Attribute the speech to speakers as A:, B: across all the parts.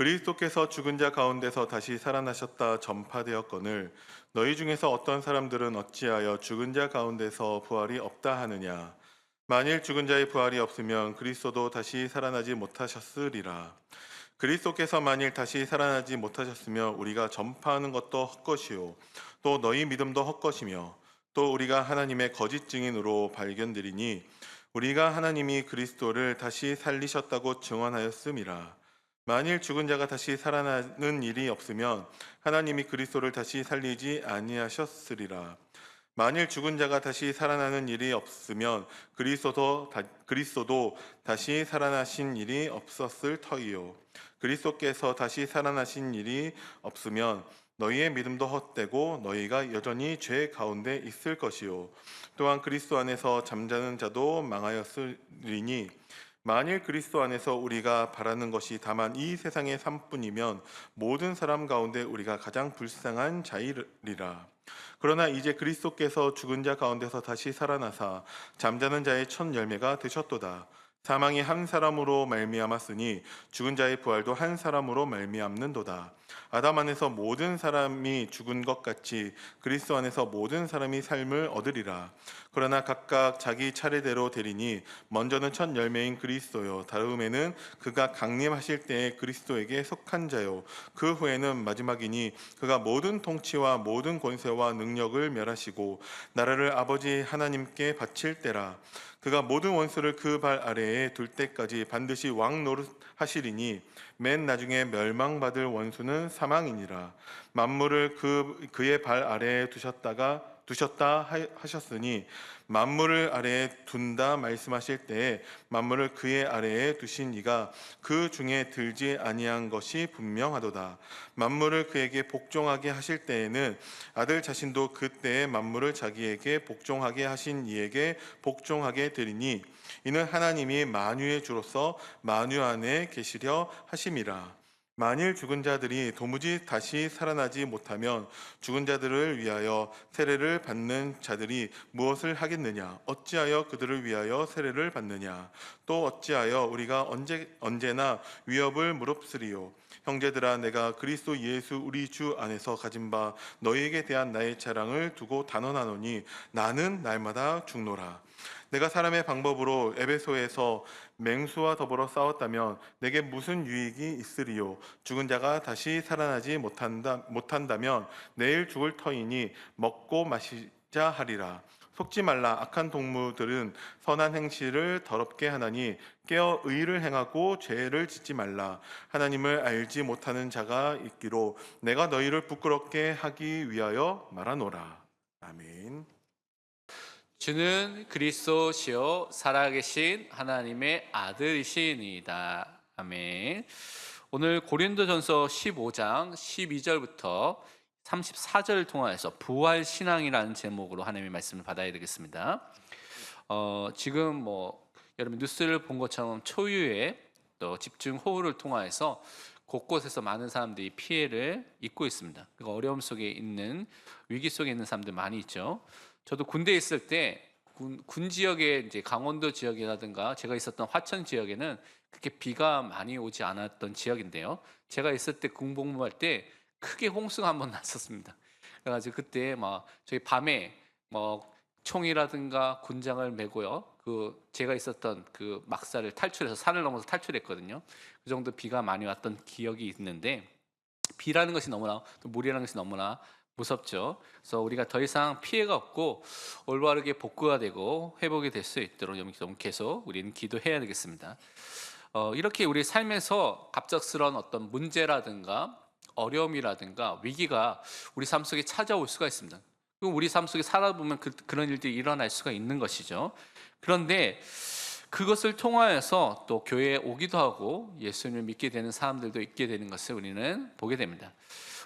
A: 그리스도께서 죽은 자 가운데서 다시 살아나셨다 전파되었거늘 너희 중에서 어떤 사람들은 어찌하여 죽은 자 가운데서 부활이 없다 하느냐. 만일 죽은 자의 부활이 없으면 그리스도도 다시 살아나지 못하셨으리라. 그리스도께서 만일 다시 살아나지 못하셨으면 우리가 전파하는 것도 헛것이요 또 너희 믿음도 헛것이며 또 우리가 하나님의 거짓 증인으로 발견되리니 우리가 하나님이 그리스도를 다시 살리셨다고 증언하였음이라. 만일 죽은 자가 다시 살아나는 일이 없으면 하나님이 그리스도를 다시 살리지 아니하셨으리라. 만일 죽은 자가 다시 살아나는 일이 없으면 그리스도도 다시 살아나신 일이 없었을 터이요. 그리스도께서 다시 살아나신 일이 없으면 너희의 믿음도 헛되고 너희가 여전히 죄 가운데 있을 것이요. 또한 그리스도 안에서 잠자는 자도 망하였으리니 만일 그리스도 안에서 우리가 바라는 것이 다만 이 세상의 삶뿐이면 모든 사람 가운데 우리가 가장 불쌍한 자이리라. 그러나 이제 그리스도께서 죽은 자 가운데서 다시 살아나사 잠자는 자의 첫 열매가 되셨도다. 사망이 한 사람으로 말미암았으니 죽은 자의 부활도 한 사람으로 말미암는도다. 아담 안에서 모든 사람이 죽은 것 같이 그리스도 안에서 모든 사람이 삶을 얻으리라. 그러나 각각 자기 차례대로 되리니 먼저는 첫 열매인 그리스도요, 다음에는 그가 강림하실 때에 그리스도에게 속한 자요, 그 후에는 마지막이니 그가 모든 통치와 모든 권세와 능력을 멸하시고 나라를 아버지 하나님께 바칠 때라. 그가 모든 원수를 그 발 아래에 둘 때까지 반드시 왕 노릇하시리니 맨 나중에 멸망받을 원수는 사망이니라. 만물을 그의 발 아래에 두셨다 하셨으니 만물을 아래에 둔다 말씀하실 때에 만물을 그의 아래에 두신 이가 그 중에 들지 아니한 것이 분명하도다. 만물을 그에게 복종하게 하실 때에는 아들 자신도 그때에 만물을 자기에게 복종하게 하신 이에게 복종하게 되리니 이는 하나님이 만유의 주로서 만유 안에 계시려 하심이라. 만일 죽은 자들이 도무지 다시 살아나지 못하면 죽은 자들을 위하여 세례를 받는 자들이 무엇을 하겠느냐? 어찌하여 그들을 위하여 세례를 받느냐? 또 어찌하여 우리가 언제나 위협을 무릅쓰리요? 형제들아, 내가 그리스도 예수 우리 주 안에서 가진 바 너희에게 대한 나의 자랑을 두고 단언하노니 나는 날마다 죽노라. 내가 사람의 방법으로 에베소에서 맹수와 더불어 싸웠다면 내게 무슨 유익이 있으리요? 죽은 자가 다시 살아나지 못한다면 내일 죽을 터이니 먹고 마시자 하리라. 속지 말라. 악한 동무들은 선한 행실을 더럽게 하나니 깨어 의를 행하고 죄를 짓지 말라. 하나님을 알지 못하는 자가 있기로 내가 너희를 부끄럽게 하기 위하여 말하노라. 아멘.
B: 주는 그리스도시요 살아계신 하나님의 아들이시니이다. 아멘. 오늘 고린도전서 15장 12절부터 34절을 통하여서 부활 신앙이라는 제목으로 하나님의 말씀을 받아야 되겠습니다. 지금 여러분 뉴스를 본 것처럼 초유의 또 집중 호우를 통하여서 곳곳에서 많은 사람들이 피해를 입고 있습니다. 그리고 어려움 속에 있는, 위기 속에 있는 사람들 많이 있죠. 저도 군대에 있을 때 군 지역에, 이제 강원도 지역이라든가 제가 있었던 화천 지역에는 그렇게 비가 많이 오지 않았던 지역인데요. 제가 있을 때 군복무할 때 크게 홍수가 한번 났었습니다. 그래가지고 그때 저희 밤에 총이라든가 군장을 메고요, 제가 있었던 그 막사를 탈출해서 산을 넘어서 탈출했거든요. 그 정도 비가 많이 왔던 기억이 있는데, 비라는 것이 너무나, 또 물이라는 것이 너무나 무섭죠. 그래서 우리가 더 이상 피해가 없고 올바르게 복구가 되고 회복이 될 수 있도록 계속 우리는 기도해야 되겠습니다. 이렇게 우리 삶에서 갑작스러운 어떤 문제라든가 어려움이라든가 위기가 우리 삶 속에 찾아올 수가 있습니다. 그리고 우리 삶 속에 살아보면 그런 일들이 일어날 수가 있는 것이죠. 그런데 그것을 통하여서 또 교회에 오기도 하고 예수님을 믿게 되는 사람들도 있게 되는 것을 우리는 보게 됩니다.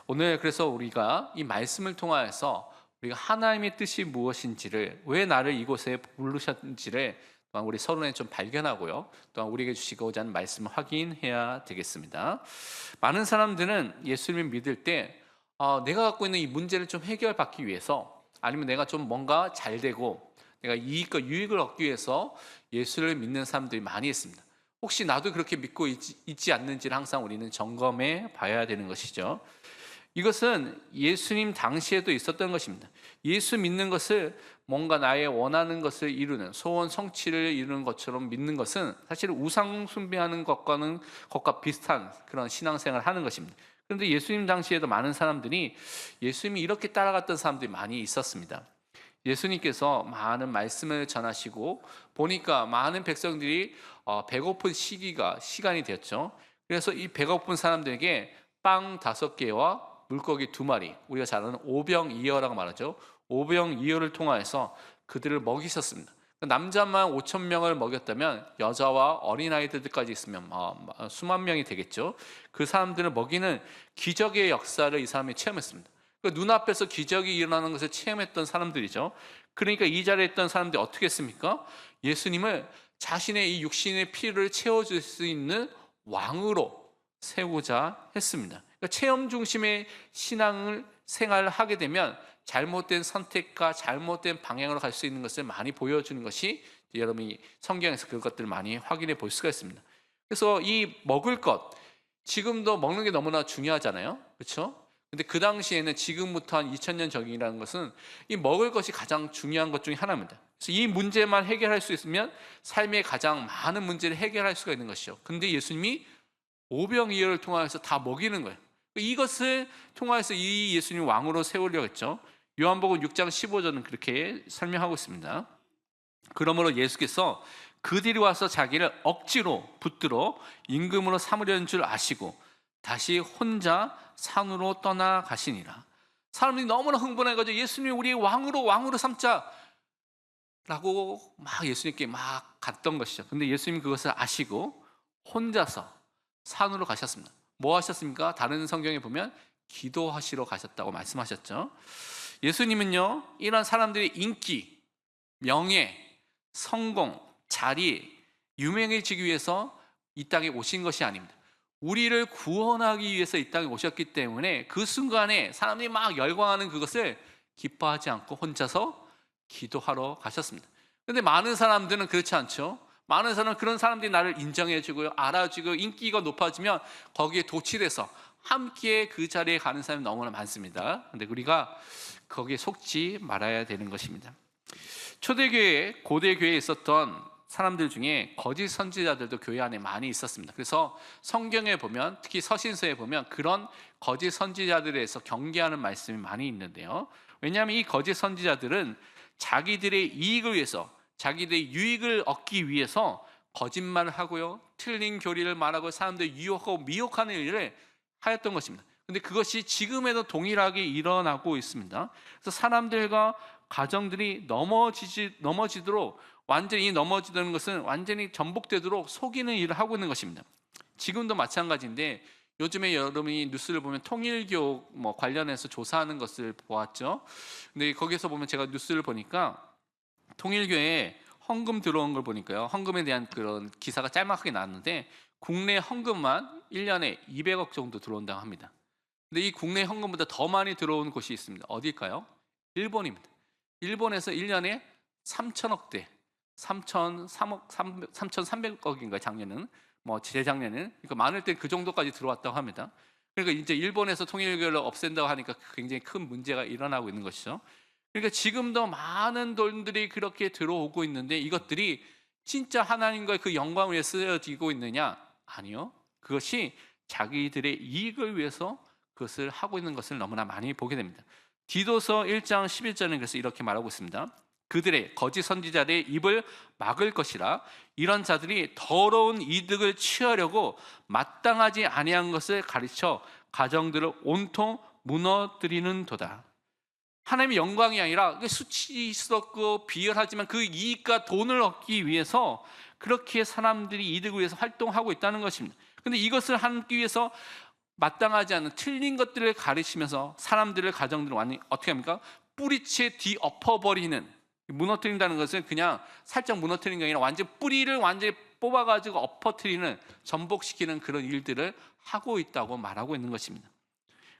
B: 오늘 그래서 우리가 이 말씀을 통하여서 우리가 하나님의 뜻이 무엇인지를, 왜 나를 이곳에 부르셨는지를 또한 우리 서론에 좀 발견하고요, 또한 우리에게 주시고자 하는 말씀을 확인해야 되겠습니다. 많은 사람들은 예수님을 믿을 때 내가 갖고 있는 이 문제를 좀 해결받기 위해서, 아니면 내가 좀 뭔가 잘 되고 내가 이익과 유익을 얻기 위해서 예수를 믿는 사람들이 많이 있습니다. 혹시 나도 그렇게 믿고 있지 않는지를 항상 우리는 점검해 봐야 되는 것이죠. 이것은 예수님 당시에도 있었던 것입니다. 예수 믿는 것을 뭔가 나의 원하는 것을 이루는 소원 성취를 이루는 것처럼 믿는 것은 사실 우상 숭배하는 것과 비슷한 그런 신앙생활을 하는 것입니다. 그런데 예수님 당시에도 많은 사람들이 예수님이 이렇게 따라갔던 사람들이 많이 있었습니다. 예수님께서 많은 말씀을 전하시고 보니까 많은 백성들이 배고픈 시간이 되었죠. 그래서 이 배고픈 사람들에게 빵 5개와 물고기 2마리, 우리가 잘 아는 오병이어라고 말하죠. 오병이어를 통하여서 그들을 먹이셨습니다. 남자만 5천 명을 먹였다면 여자와 어린아이들까지 있으면 수만 명이 되겠죠. 그 사람들을 먹이는 기적의 역사를 이 사람이 체험했습니다. 눈앞에서 기적이 일어나는 것을 체험했던 사람들이죠. 그러니까 이 자리에 있던 사람들이 어떻게 했습니까? 예수님을 자신의 이 육신의 피를 채워줄 수 있는 왕으로 세우고자 했습니다. 그러니까 체험 중심의 생활을 하게 되면 잘못된 선택과 잘못된 방향으로 갈 수 있는 것을 많이 보여주는 것이 여러분이 성경에서 그것들을 많이 확인해 볼 수가 있습니다. 그래서 이 먹을 것, 지금도 먹는 게 너무나 중요하잖아요. 그렇죠? 근데 그 당시에는 지금부터 한 2000년 전이라는 것은 이 먹을 것이 가장 중요한 것 중에 하나입니다. 그래서 이 문제만 해결할 수 있으면 삶의 가장 많은 문제를 해결할 수가 있는 것이죠. 근데 예수님이 오병이어를 통하여서 다 먹이는 거예요. 이것을 통하여서 이 예수님 왕으로 세우려고 했죠. 요한복음 6장 15절은 그렇게 설명하고 있습니다. 그러므로 예수께서 그들이 와서 자기를 억지로 붙들어 임금으로 삼으려는 줄 아시고 다시 혼자 산으로 떠나가시니라. 사람들이 너무나 흥분해가지고 예수님 우리 왕으로 삼자 라고 막 예수님께 막 갔던 것이죠. 근데 예수님이 그것을 아시고 혼자서 산으로 가셨습니다. 뭐 하셨습니까? 다른 성경에 보면 기도하시러 가셨다고 말씀하셨죠. 예수님은요, 이런 사람들의 인기, 명예, 성공, 자리, 유명해지기 위해서 이 땅에 오신 것이 아닙니다. 우리를 구원하기 위해서 이 땅에 오셨기 때문에 그 순간에 사람들이 막 열광하는 그것을 기뻐하지 않고 혼자서 기도하러 가셨습니다. 그런데 많은 사람들은 그렇지 않죠. 많은 사람은 그런 사람들이 나를 인정해주고요, 알아주고 인기가 높아지면 거기에 도취돼서 함께 그 자리에 가는 사람이 너무나 많습니다. 그런데 우리가 거기에 속지 말아야 되는 것입니다. 초대교회, 고대교회에 있었던 사람들 중에 거짓 선지자들도 교회 안에 많이 있었습니다. 그래서 성경에 보면, 특히 서신서에 보면 그런 거짓 선지자들에 대해서 경계하는 말씀이 많이 있는데요. 왜냐하면 이 거짓 선지자들은 자기들의 이익을 위해서, 자기들의 유익을 얻기 위해서 거짓말을 하고요, 틀린 교리를 말하고 사람들을 유혹하고 미혹하는 일을 하였던 것입니다. 근데 그것이 지금에도 동일하게 일어나고 있습니다. 그래서 사람들과 가정들이 넘어지도록, 완전히 넘어지는 것은 완전히 전복되도록 속이는 일을 하고 있는 것입니다. 지금도 마찬가지인데, 요즘에 여러분이 뉴스를 보면 통일교 관련해서 조사하는 것을 보았죠. 근데 거기서 보면 제가 뉴스를 보니까 통일교에 헌금 들어온 걸 보니까요, 헌금에 대한 그런 기사가 짤막하게 나왔는데 국내 헌금만 1년에 200억 정도 들어온다고 합니다. 근데 이 국내 헌금보다 더 많이 들어온 곳이 있습니다. 어딜까요? 일본입니다. 일본에서 1년에 3천억대, 3,300억인가요? 작년은, 재작년에는, 그러니까 많을 때 그 정도까지 들어왔다고 합니다. 그러니까 이제 일본에서 통일교를 없앤다고 하니까 굉장히 큰 문제가 일어나고 있는 것이죠. 그러니까 지금도 많은 돈들이 그렇게 들어오고 있는데 이것들이 진짜 하나님과의 그 영광을 위해 쓰여지고 있느냐? 아니요. 그것이 자기들의 이익을 위해서 그것을 하고 있는 것을 너무나 많이 보게 됩니다. 디도서 1장 11절은 그래서 이렇게 말하고 있습니다. 그들의 거짓 선지자들의 입을 막을 것이라. 이런 자들이 더러운 이득을 취하려고 마땅하지 아니한 것을 가르쳐 가정들을 온통 무너뜨리는 도다. 하나님의 영광이 아니라 수치스럽고 비열하지만 그 이익과 돈을 얻기 위해서 그렇게 사람들이 이득을 위해서 활동하고 있다는 것입니다. 그런데 이것을 하기 위해서 마땅하지 않은 틀린 것들을 가르치면서 사람들을, 가정들을 완전히 어떻게 합니까? 뿌리채 뒤엎어버리는, 무너뜨린다는 것은 그냥 살짝 무너뜨리는 게 아니라 완전 뿌리를 완전히 뽑아가지고 엎어뜨리는, 전복시키는 그런 일들을 하고 있다고 말하고 있는 것입니다.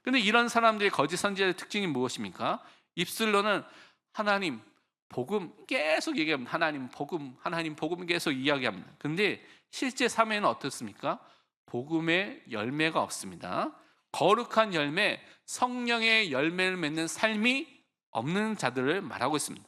B: 그런데 이런 사람들의 거짓 선지자의 특징이 무엇입니까? 입술로는 하나님, 복음 계속 얘기합니다. 하나님 복음 계속 이야기합니다. 근데 실제 삶에는 어떻습니까? 복음의 열매가 없습니다. 거룩한 열매, 성령의 열매를 맺는 삶이 없는 자들을 말하고 있습니다.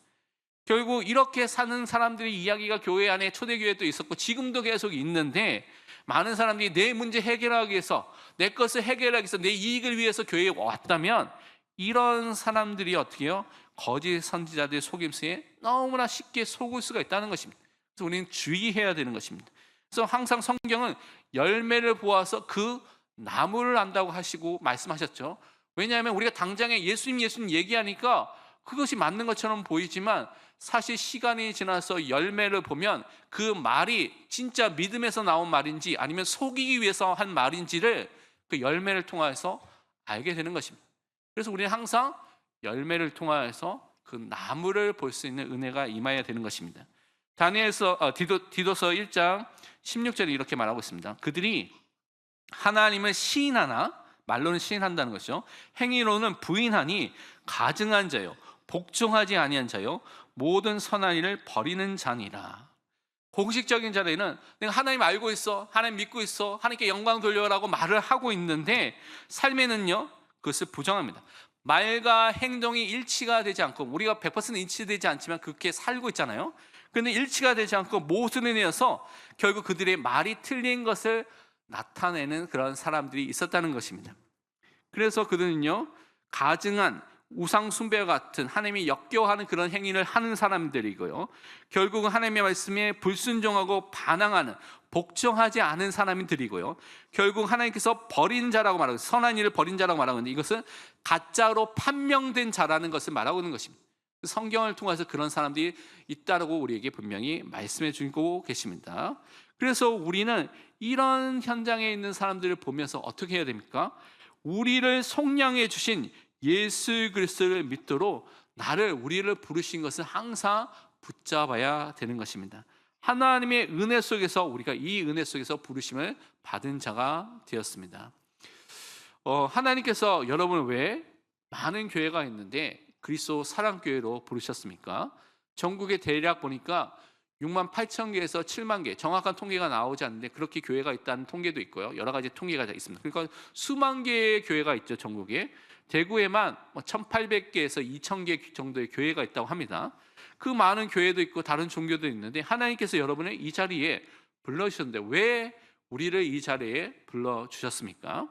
B: 결국 이렇게 사는 사람들의 이야기가 교회 안에 초대교회도 있었고 지금도 계속 있는데, 많은 사람들이 내 문제 해결하기 위해서, 내 것을 해결하기 위해서, 내 이익을 위해서 교회에 왔다면, 이런 사람들이 어떻게 해요? 거짓 선지자들의 속임수에 너무나 쉽게 속을 수가 있다는 것입니다. 그래서 우리는 주의해야 되는 것입니다. 그래서 항상 성경은 열매를 보아서 그 나무를 안다고 하시고 말씀하셨죠. 왜냐하면 우리가 당장에 예수님 얘기하니까 그것이 맞는 것처럼 보이지만, 사실 시간이 지나서 열매를 보면 그 말이 진짜 믿음에서 나온 말인지 아니면 속이기 위해서 한 말인지를 그 열매를 통해서 알게 되는 것입니다. 그래서 우리는 항상 열매를 통하여서 그 나무를 볼 수 있는 은혜가 임하여야 되는 것입니다. 디도서 1장 16절에 이렇게 말하고 있습니다. 그들이 하나님을 시인하나, 말로는 시인한다는 것이죠. 행위로는 부인하니 가증한 자요, 복종하지 아니한 자요, 모든 선한 일을 버리는 자니라. 공식적인 자리에는 내가 하나님 알고 있어, 하나님 믿고 있어, 하나님께 영광 돌려라고 말을 하고 있는데, 삶에는요 그것을 부정합니다. 말과 행동이 일치가 되지 않고, 우리가 100% 일치되지 않지만 그렇게 살고 있잖아요. 그런데 일치가 되지 않고 모순을 내어서 결국 그들의 말이 틀린 것을 나타내는 그런 사람들이 있었다는 것입니다. 그래서 그들은요 가증한 우상 숭배와 같은 하나님이 역겨워하는 그런 행위를 하는 사람들이고요, 결국은 하나님의 말씀에 불순종하고 반항하는, 복종하지 않은 사람들이고요, 결국 하나님께서 버린 자라고 말하고, 선한 일을 버린 자라고 말하고 있는데, 이것은 가짜로 판명된 자라는 것을 말하고 있는 것입니다. 성경을 통해서 그런 사람들이 있다고 우리에게 분명히 말씀해 주고 계십니다. 그래서 우리는 이런 현장에 있는 사람들을 보면서 어떻게 해야 됩니까? 우리를 속량해 주신 예수 그리스도를 믿도록 우리를 부르신 것을 항상 붙잡아야 되는 것입니다. 하나님의 은혜 속에서 우리가 이 은혜 속에서 부르심을 받은 자가 되었습니다. 하나님께서 여러분을 왜 많은 교회가 있는데 그리스도 사랑교회로 부르셨습니까? 전국에 대략 보니까 6만 8천 개에서 7만 개, 정확한 통계가 나오지 않는데 그렇게 교회가 있다는 통계도 있고요, 여러 가지 통계가 있습니다. 그러니까 수만 개의 교회가 있죠. 전국에 대구에만 1,800개에서 2,000개 정도의 교회가 있다고 합니다. 그 많은 교회도 있고 다른 종교도 있는데, 하나님께서 여러분을 이 자리에 불러주셨는데 왜 우리를 이 자리에 불러주셨습니까?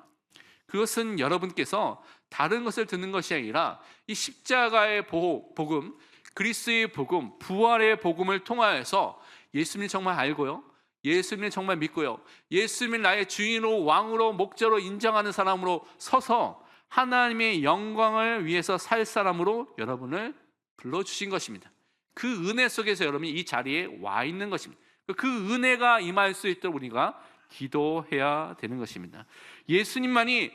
B: 그것은 여러분께서 다른 것을 듣는 것이 아니라 이 십자가의 복음, 그리스도의 복음, 부활의 복음을 통하여서 예수님을 정말 알고요, 예수님을 정말 믿고요, 예수님을 나의 주인으로, 왕으로, 목자로 인정하는 사람으로 서서 하나님의 영광을 위해서 살 사람으로 여러분을 불러주신 것입니다. 그 은혜 속에서 여러분이 이 자리에 와 있는 것입니다. 그 은혜가 임할 수 있도록 우리가 기도해야 되는 것입니다. 예수님만이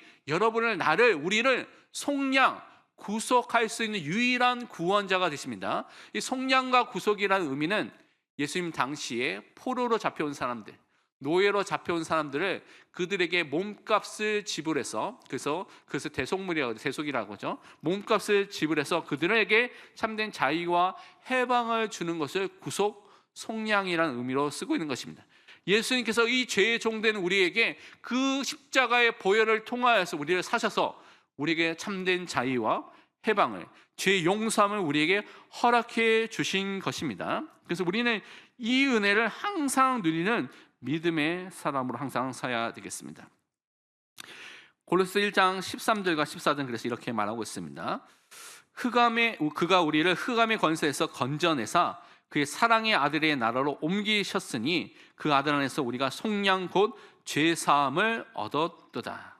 B: 우리를 속량, 구속할 수 있는 유일한 구원자가 되십니다. 이 속량과 구속이라는 의미는 예수님 당시에 포로로 잡혀온 사람들, 노예로 잡혀온 사람들을 그들에게 몸값을 지불해서, 그래서 대속이라고 하죠. 몸값을 지불해서 그들에게 참된 자유와 해방을 주는 것을 구속, 속량이라는 의미로 쓰고 있는 것입니다. 예수님께서 이 죄의 종된 우리에게 그 십자가의 보혈을 통하여서 우리를 사셔서 우리에게 참된 자유와 해방을, 죄 용서함을 우리에게 허락해 주신 것입니다. 그래서 우리는 이 은혜를 항상 누리는 믿음의 사람으로 항상 서야 되겠습니다. 골로새 1장 13절과 14절 그래서 이렇게 말하고 있습니다. 그가 우리를 흑암의 권세에서 건져내사 그의 사랑의 아들의 나라로 옮기셨으니 그 아들 안에서 우리가 속량 곧 죄사함을 얻었도다.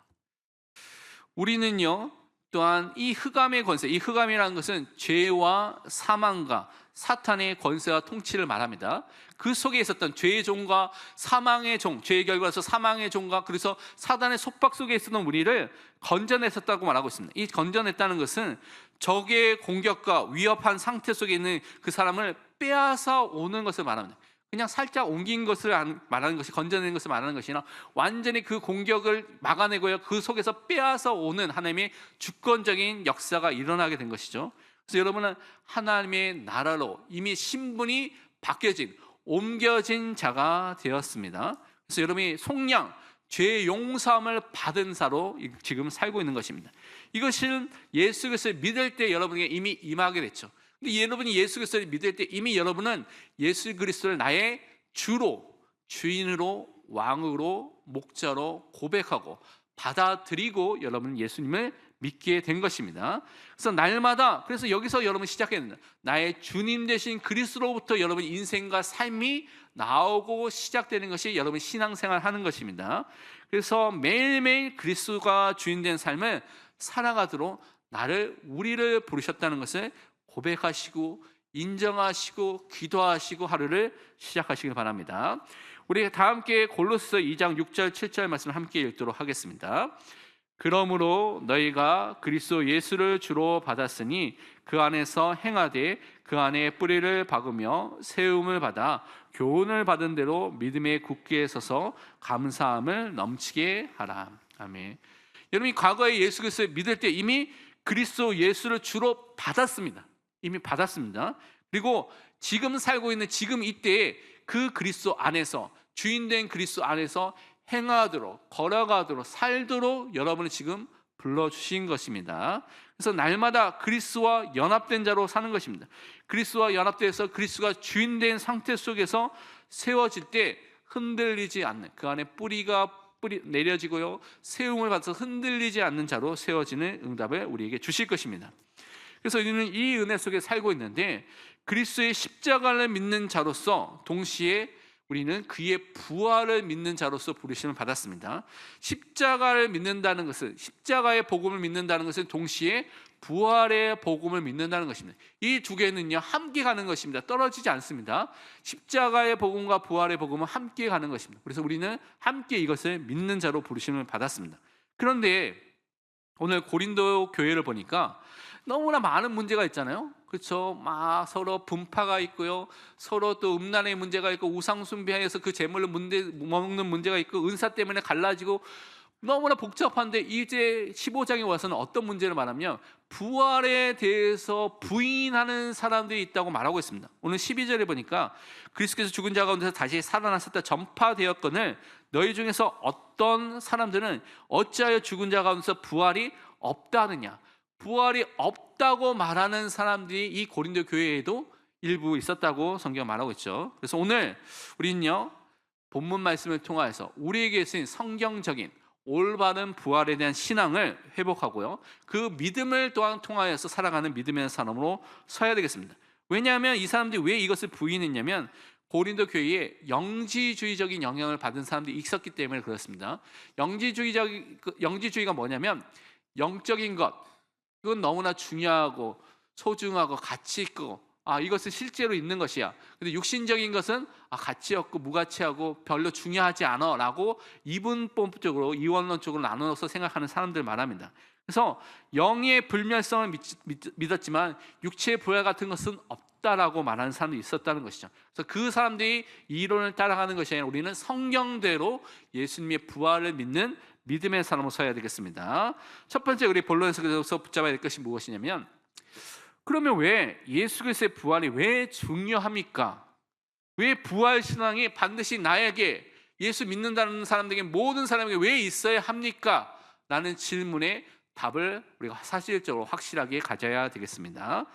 B: 우리는요 또한 이 흑암의 권세, 이 흑암이라는 것은 죄와 사망과 사탄의 권세와 통치를 말합니다. 그 속에 있었던 죄의 종과 사망의 종, 죄의 결과로서 사망의 종과 그래서 사단의 속박 속에 있었던 우리를 건져냈었다고 말하고 있습니다. 이 건져냈다는 것은 적의 공격과 위협한 상태 속에 있는 그 사람을 빼앗아 오는 것을 말합니다. 그냥 살짝 옮긴 것을 말하는 것이, 건져내는 것을 말하는 것이 아니라 완전히 그 공격을 막아내고요, 그 속에서 빼앗아 오는 하나님의 주권적인 역사가 일어나게 된 것이죠. 그래서 여러분은 하나님의 나라로 이미 신분이 바뀌어진, 옮겨진 자가 되었습니다. 그래서 여러분이 속량, 죄 용서함을 받은 자로 지금 살고 있는 것입니다. 이것은 예수 그리스도를 믿을 때 여러분에게 이미 임하게 됐죠. 근데 여러분이 예수 그리스도를 믿을 때 이미 여러분은 예수 그리스도를 나의 주로, 주인으로, 왕으로, 목자로 고백하고 받아들이고 여러분은 예수님을 믿게 된 것입니다. 그래서 날마다, 그래서 여기서 여러분 시작했는데 나의 주님 되신 그리스도로부터 여러분 인생과 삶이 나오고 시작되는 것이 여러분 신앙생활 하는 것입니다. 그래서 매일매일 그리스도가 주인된 삶을 살아가도록 우리를 부르셨다는 것을 고백하시고 인정하시고 기도하시고 하루를 시작하시길 바랍니다. 우리 다 함께 골로새 2장 6절 7절 말씀을 함께 읽도록 하겠습니다. 그러므로 너희가 그리스도 예수를 주로 받았으니 그 안에서 행하되 그 안에 뿌리를 박으며 세움을 받아 교훈을 받은 대로 믿음에 굳게 서서 감사함을 넘치게 하라. 아멘. 여러분이 과거에 예수 그리스도를 믿을 때 이미 그리스도 예수를 주로 받았습니다. 이미 받았습니다. 그리고 지금 살고 있는 지금 이때에 그 그리스도 안에서, 주인된 그리스도 안에서 행하도록, 걸어가도록, 살도록 여러분을 지금 불러주신 것입니다. 그래서 날마다 그리스도와 연합된 자로 사는 것입니다. 그리스도와 연합돼서 그리스도가 주인된 상태 속에서 세워질 때 흔들리지 않는, 그 안에 뿌리 내려지고요, 세움을 받아서 흔들리지 않는 자로 세워지는 응답을 우리에게 주실 것입니다. 그래서 우리는 이 은혜 속에 살고 있는데 그리스도의 십자가를 믿는 자로서 동시에 우리는 그의 부활을 믿는 자로서 부르심을 받았습니다. 십자가를 믿는다는 것은, 십자가의 복음을 믿는다는 것은 동시에 부활의 복음을 믿는다는 것입니다. 이 두 개는요 함께 가는 것입니다. 떨어지지 않습니다. 십자가의 복음과 부활의 복음은 함께 가는 것입니다. 그래서 우리는 함께 이것을 믿는 자로 부르심을 받았습니다. 그런데 오늘 고린도 교회를 보니까 너무나 많은 문제가 있잖아요. 그렇죠? 막 서로 분파가 있고요, 서로 또 음란의 문제가 있고, 우상 숭배해서 그 제물을 먹는 문제가 있고, 은사 때문에 갈라지고, 너무나 복잡한데 이제 15장에 와서는 어떤 문제를 말하면 부활에 대해서 부인하는 사람들이 있다고 말하고 있습니다. 오늘 12절에 보니까 그리스도께서 죽은 자 가운데서 다시 살아나셨다 전파되었거늘 너희 중에서 어떤 사람들은 어찌하여 죽은 자 가운데서 부활이 없다느냐, 부활이 없다고 말하는 사람들이 이 고린도 교회에도 일부 있었다고 성경 말하고 있죠. 그래서 오늘 우리는요 본문 말씀을 통하여서 우리에게 있는 성경적인 올바른 부활에 대한 신앙을 회복하고요, 그 믿음을 또한 통하여서 살아가는 믿음의 사람으로 서야 되겠습니다. 왜냐하면 이 사람들이 왜 이것을 부인했냐면 고린도 교회에 영지주의적인 영향을 받은 사람들이 있었기 때문에 그렇습니다. 영지주의가 뭐냐면 영적인 것, 그건 너무나 중요하고 소중하고 가치 있고 이것은 실제로 있는 것이야. 근데 육신적인 것은 가치 없고 무가치하고 별로 중요하지 않아 라고 이분법적으로, 이원론적으로 나눠서 생각하는 사람들 말합니다. 그래서 영의 불멸성을 믿었지만 육체의 부활 같은 것은 없다라고 말하는 사람들이 있었다는 것이죠. 그래서 그 사람들이 이론을 따라가는 것이 아니라 우리는 성경대로 예수님의 부활을 믿는 믿음의 사람으로 서야 되겠습니다. 첫 번째 우리 본론에서 붙잡아야 될 것이 무엇이냐면, 그러면 왜 예수 그리스도의 부활이 왜 중요합니까? 왜 부활 신앙이 반드시 나에게, 예수 믿는다는 사람들에게, 모든 사람에게 왜 있어야 합니까? 라는 질문에 답을 우리가 사실적으로 확실하게 가져야 되겠습니다.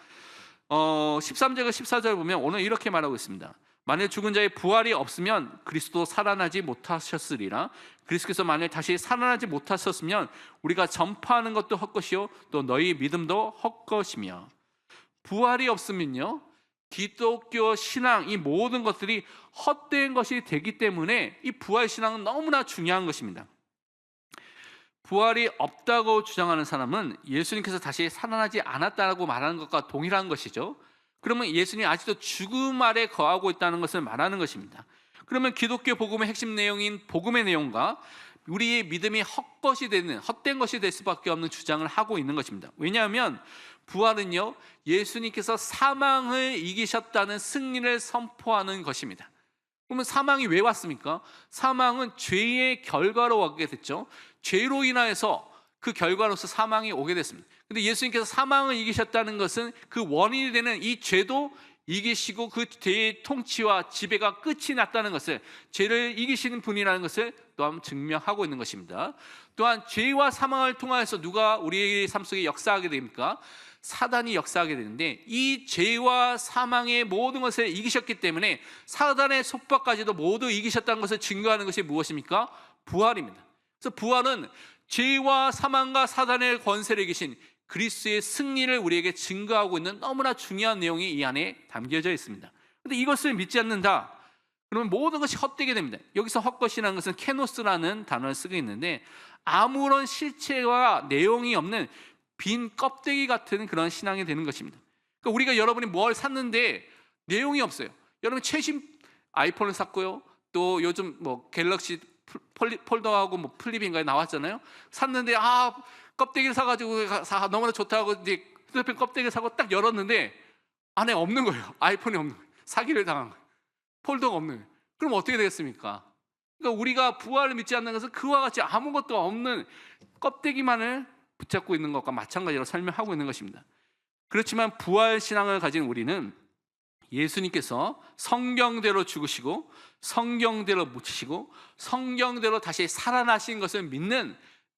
B: 13절과 14절 보면 오늘 이렇게 말하고 있습니다. 만일 죽은 자의 부활이 없으면 그리스도 살아나지 못하셨으리라. 그리스도께서 만일 다시 살아나지 못하셨으면 우리가 전파하는 것도 헛것이요 또 너희 믿음도 헛것이며. 부활이 없으면요 기독교 신앙, 이 모든 것들이 헛된 것이 되기 때문에 이 부활 신앙은 너무나 중요한 것입니다. 부활이 없다고 주장하는 사람은 예수님께서 다시 살아나지 않았다고 말하는 것과 동일한 것이죠. 그러면 예수님이 아직도 죽음 아래 거하고 있다는 것을 말하는 것입니다. 그러면 기독교 복음의 핵심 내용인 복음의 내용과 우리의 믿음이 헛것이 되는, 헛된 것이 될 수밖에 없는 주장을 하고 있는 것입니다. 왜냐하면 부활은요 예수님께서 사망을 이기셨다는 승리를 선포하는 것입니다. 그러면 사망이 왜 왔습니까? 사망은 죄의 결과로 왔게 됐죠. 죄로 인하여서 그 결과로서 사망이 오게 됐습니다. 근데 예수님께서 사망을 이기셨다는 것은 그 원인이 되는 이 죄도 이기시고 그 죄의 통치와 지배가 끝이 났다는 것을, 죄를 이기시는 분이라는 것을 또한 증명하고 있는 것입니다. 또한 죄와 사망을 통하여서 누가 우리의 삶 속에 역사하게 됩니까? 사단이 역사하게 되는데, 이 죄와 사망의 모든 것을 이기셨기 때문에 사단의 속박까지도 모두 이기셨다는 것을 증거하는 것이 무엇입니까? 부활입니다. 그래서 부활은 죄와 사망과 사단의 권세를 이기신 그리스도의 승리를 우리에게 증거하고 있는 너무나 중요한 내용이 이 안에 담겨져 있습니다. 그런데 이것을 믿지 않는다, 그러면 모든 것이 헛되게 됩니다. 여기서 헛것이라는 것은 케노스라는 단어를 쓰고 있는데, 아무런 실체와 내용이 없는 빈 껍데기 같은 그런 신앙이 되는 것입니다. 그러니까 우리가 여러분이 뭘 샀는데 내용이 없어요. 여러분 최신 아이폰을 샀고요, 또 요즘 뭐 갤럭시 폴더하고 뭐 플립인가에 나왔잖아요. 샀는데 껍데기를 사가지고 너무나 좋다고 이제 휴대폰 껍데기를 사고 딱 열었는데 안에 없는 거예요. 아이폰이 없는 거예요. 사기를 당한 거예요. 폴더가 없는 거예요. 그럼 어떻게 되겠습니까? 그러니까 우리가 부활을 믿지 않는 것은 그와 같이 아무것도 없는 껍데기만을 붙잡고 있는 것과 마찬가지로 설명하고 있는 것입니다. 그렇지만 부활 신앙을 가진 우리는 예수님께서 성경대로 죽으시고 성경대로 묻히시고 성경대로 다시 살아나신 것을 믿는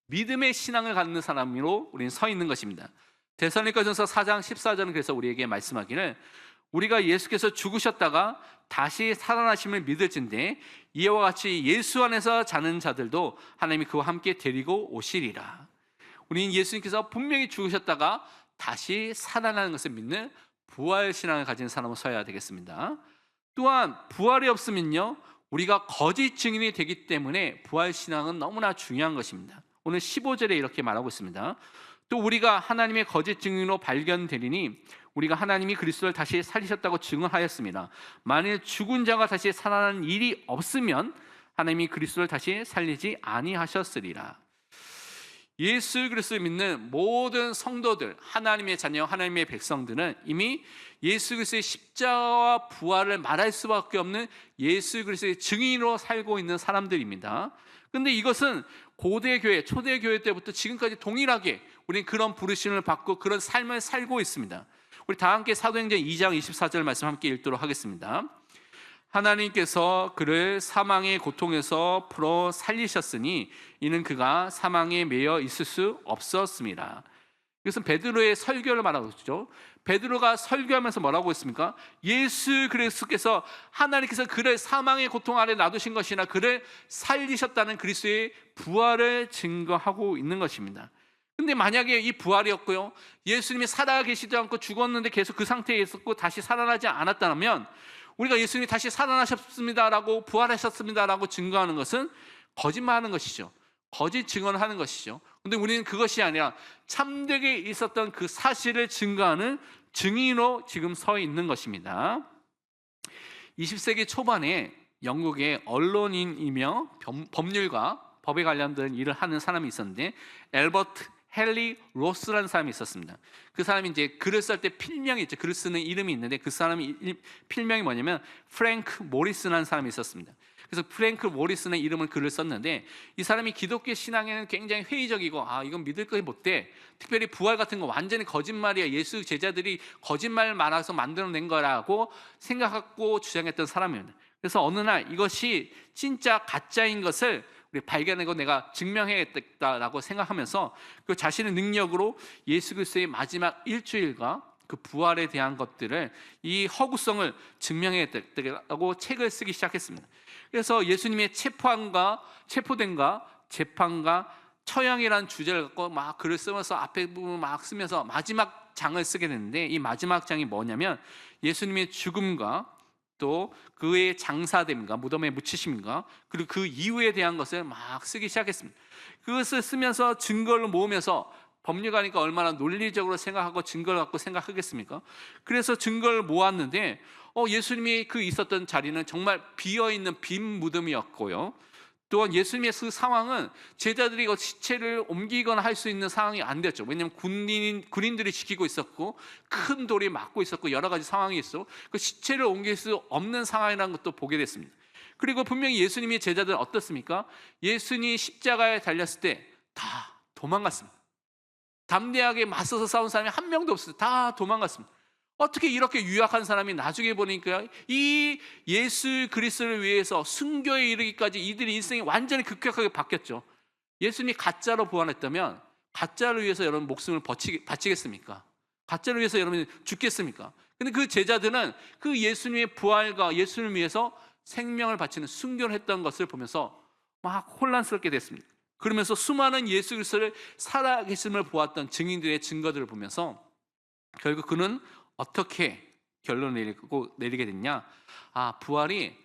B: 믿음의 신앙을 갖는 사람으로 우리는 서 있는 것입니다. 데살로니가전서 4장 14절은 그래서 우리에게 말씀하기를, 우리가 예수께서 죽으셨다가 다시 살아나심을 믿을진데 이와 같이 예수 안에서 자는 자들도 하나님이 그와 함께 데리고 오시리라. 우리는 예수님께서 분명히 죽으셨다가 다시 살아나는 것을 믿는 부활 신앙을 가진 사람으로 서야 되겠습니다. 또한 부활이 없으면요, 우리가 거짓 증인이 되기 때문에 부활 신앙은 너무나 중요한 것입니다. 오늘 15절에 이렇게 말하고 있습니다. 또 우리가 하나님의 거짓 증인으로 발견되리니 우리가 하나님이 그리스도를 다시 살리셨다고 증언하였습니다. 만일 죽은 자가 다시 살아나는 일이 없으면 하나님이 그리스도를 다시 살리지 아니하셨으리라. 예수 그리스도를 믿는 모든 성도들, 하나님의 자녀, 하나님의 백성들은 이미 예수 그리스도의 십자가와 부활을 말할 수밖에 없는 예수 그리스도의 증인으로 살고 있는 사람들입니다. 그런데 이것은 고대 교회, 초대 교회 때부터 지금까지 동일하게 우리는 그런 부르심을 받고 그런 삶을 살고 있습니다. 우리 다 함께 사도행전 2장 24절 말씀 함께 읽도록 하겠습니다. 하나님께서 그를 사망의 고통에서 풀어 살리셨으니 이는 그가 사망에 매여 있을 수 없었습니다. 이것은 베드로의 설교를 말하고 있죠. 베드로가 설교하면서 뭐라고 했습니까? 예수 그리스도께서, 하나님께서 그를 사망의 고통 아래 놔두신 것이나 그를 살리셨다는 그리스도의 부활을 증거하고 있는 것입니다. 근데 만약에 이 부활이었고요, 예수님이 살아 계시지 않고 죽었는데 계속 그 상태에 있었고 다시 살아나지 않았다면, 우리가 예수님이 다시 살아나셨습니다라고 부활하셨습니다라고 증거하는 것은 거짓말하는 것이죠. 거짓 증언을 하는 것이죠. 그런데 우리는 그것이 아니라 참되게 있었던 그 사실을 증거하는 증인으로 지금 서 있는 것입니다. 20세기 초반에 영국의 언론인이며 법률가, 법에 관련된 일을 하는 사람이 있었는데, 엘버트 헨리 로스라는 사람이 있었습니다. 그 사람이 이제 글을 쓸 때 필명이 있죠. 글을 쓰는 이름이 있는데 그 사람이 필명이 뭐냐면 프랭크 모리스라는 사람이 있었습니다. 그래서 프랭크 모리스는 이름을 글을 썼는데, 이 사람이 기독교 신앙에는 굉장히 회의적이고 이건 믿을 것이 못돼, 특별히 부활 같은 거 완전히 거짓말이야, 예수 제자들이 거짓말 말아서 만들어낸 거라고 생각하고 주장했던 사람입니다. 그래서 어느 날 이것이 진짜 가짜인 것을 우리 발견하고 내가 증명해야겠다라고 생각하면서 그 자신의 능력으로 예수 그리스도의 마지막 일주일과 그 부활에 대한 것들을, 이 허구성을 증명해야겠다고 책을 쓰기 시작했습니다. 그래서 예수님의 체포된과 재판과 처형이라는 주제를 갖고 막 글을 쓰면서 앞에 부분 막 쓰면서 마지막 장을 쓰게 됐는데, 이 마지막 장이 뭐냐면 예수님의 죽음과 또 그의 장사됨과 무덤에 묻히심과 그리고 그 이후에 대한 것을 막 쓰기 시작했습니다. 그것을 쓰면서 증거를 모으면서, 법률가니까 얼마나 논리적으로 생각하고 증거를 갖고 생각하겠습니까? 그래서 증거를 모았는데 예수님이 그 있었던 자리는 정말 비어있는 빈 무덤이었고요, 또한 예수님의 그 상황은 제자들이 시체를 옮기거나 할 수 있는 상황이 안 됐죠. 왜냐하면 군인들이 지키고 있었고 큰 돌이 막고 있었고 여러 가지 상황이 있어 그 시체를 옮길 수 없는 상황이라는 것도 보게 됐습니다. 그리고 분명히 예수님의 제자들은 어떻습니까? 예수님이 십자가에 달렸을 때 다 도망갔습니다. 담대하게 맞서서 싸운 사람이 한 명도 없어요. 다 도망갔습니다. 어떻게 이렇게 유약한 사람이 나중에 보니까 이 예수 그리스도를 위해서 순교에 이르기까지 이들의 인생이 완전히 급격하게 바뀌었죠. 예수님이 가짜로 부활했다면 가짜를 위해서 여러분 목숨을 바치겠습니까? 가짜를 위해서 여러분이 죽겠습니까? 근데 그 제자들은 그 예수님의 부활과 예수님을 위해서 생명을 바치는 순교를 했던 것을 보면서 막 혼란스럽게 됐습니다. 그러면서 수많은 예수 그리스도를 살아계심을 보았던 증인들의 증거들을 보면서 결국 그는 어떻게 결론을 내리게 됐냐? 아, 부활이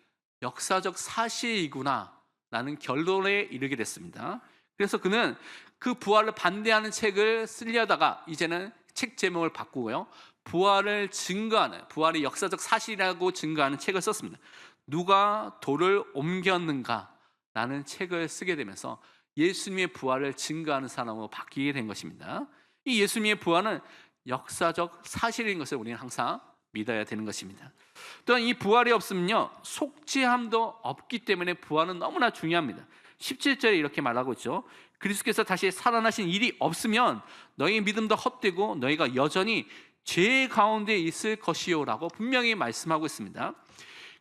B: 역사적 사실이구나 라는 결론에 이르게 됐습니다. 그래서 그는 그 부활을 반대하는 책을 쓰려다가 이제는 책 제목을 바꾸고요, 부활을 증거하는, 부활이 역사적 사실이라고 증거하는 책을 썼습니다. 누가 돌을 옮겼는가 라는 책을 쓰게 되면서 예수님의 부활을 증거하는 사람으로 바뀌게 된 것입니다. 이 예수님의 부활은 역사적 사실인 것을 우리는 항상 믿어야 되는 것입니다. 또한 이 부활이 없으면요, 속죄함도 없기 때문에 부활은 너무나 중요합니다. 17절에 이렇게 말하고 있죠. 그리스도께서 다시 살아나신 일이 없으면 너희 믿음도 헛되고 너희가 여전히 죄 가운데 있을 것이요 라고 분명히 말씀하고 있습니다.